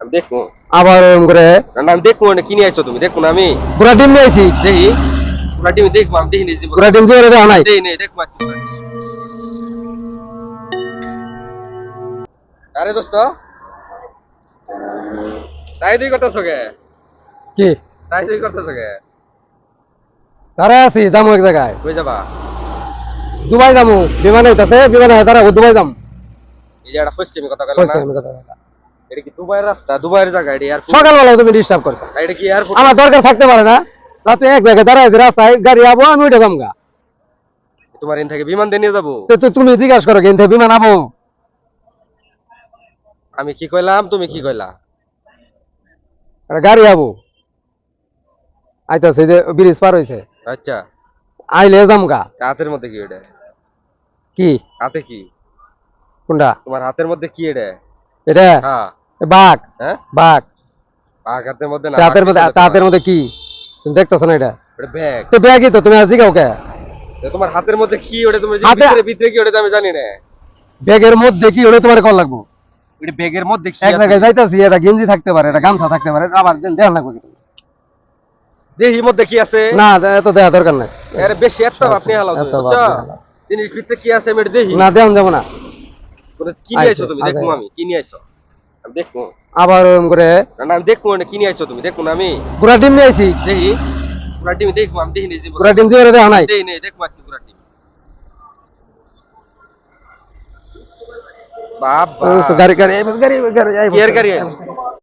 আমি দেখবো আবার ওরকম করে না আমি দেখবো না কিনে আইছো তুমি দেখো না আমি পুরা ডিম নিয়ে আইছি। দেখি পুরা টিম দেখবো আমি দেখিনি যে পুরা ডিম দিয়ে দেওয়া নাই। দেই নেই দেখবো আজকে পুরা। আরে দোস্ত তাই তুই করতেছো কে কি তাই তুই করতেছো কে তারা আছি যাবো এক জায়গায় কই যাবা দুবাই যাবো বিমানে হইতাছে বিমানে তারা দুবাই যাম। এই যে একটা ফেস্টিভেল কথা কইলা কইছে না আমি কথা বলা। এটা কি দুবাইয়ের রাস্তা দুবাইয়ের জায়গা এটা এয়ারপোর্ট সকালবেলায় তুমি ডিস্টার্ব করছো। এটা কি এয়ারপোর্ট আমার দরকার থাকতে পারে না রাতে এক জায়গায় দাঁড়ায় আছি রাস্তায় গাড়ি আবো আমি উঠে যামগা। তোমার এখান থেকে বিমান দিয়ে নিয়ে যাবো তো তুমি জিজ্ঞাসা করো কিন্তু বিমান আবো আমি কি কইলাম তুমি কি কইলা একটা গাড়ি আবো আইতাছে যে ব্রিজ পার হইছে আচ্ছা আইলে যামগা। হাতের মধ্যে কি এটা কি হাতে কি কোনটা তোমার হাতের মধ্যে কি এটা এটা হ্যাঁ বাঘ হ্যাঁ বাঘ বাঘ হাতের মধ্যে না হাতের মধ্যে হাতের মধ্যে কি তুমি দেখতেছো না এটা এটা ব্যাগ তো ব্যাগই তো তুমি আজ জিগাও কে তোমার হাতের মধ্যে কি ওটা তোমার যে হাতে- ভিতরে ভিতরে কি ওটা তো আমি জানি না ব্যাগের মধ্যে কি ওটা তোমার কল লাগবো ওটা ব্যাগের মধ্যে কি এক আছে? জায়গায় যাইতাছি এটা গেঞ্জি থাকতে পারে এটা গামছা থাকতে পারে আবার দেওয়া লাগবে কি তুমি? দেহির মধ্যে কি আছে না এত দেওয়া দরকার নাই আরে বেশি এত আপনি হালাও তুমি এত বুঝছো বাপ রে। জিনিস ভিতরে কি আছে আমি এটা দেখি না দেওয়া যাবো না ওটা কি নিয়ে আইছো আইছে, তুমি আচ্ছা। দেখো আমি কি নিয়ে আইছো আমি দেখবো আবার ওরকম করে না আমি দেখবো না কি নিয়ে আইছো তুমি দেখো না আমি পুরা ডিম নিয়ে আইছি। দেখি পুরা টিম দেখবো আমি দেখিনি যে পুরা ডিম দিয়ে দেওয়া নাই। দেই নেই দেখবো আজকে পুরা টিম বাবা গাড়ি গাড়ি গাড়ি গাড়ি কি এর গাড়ি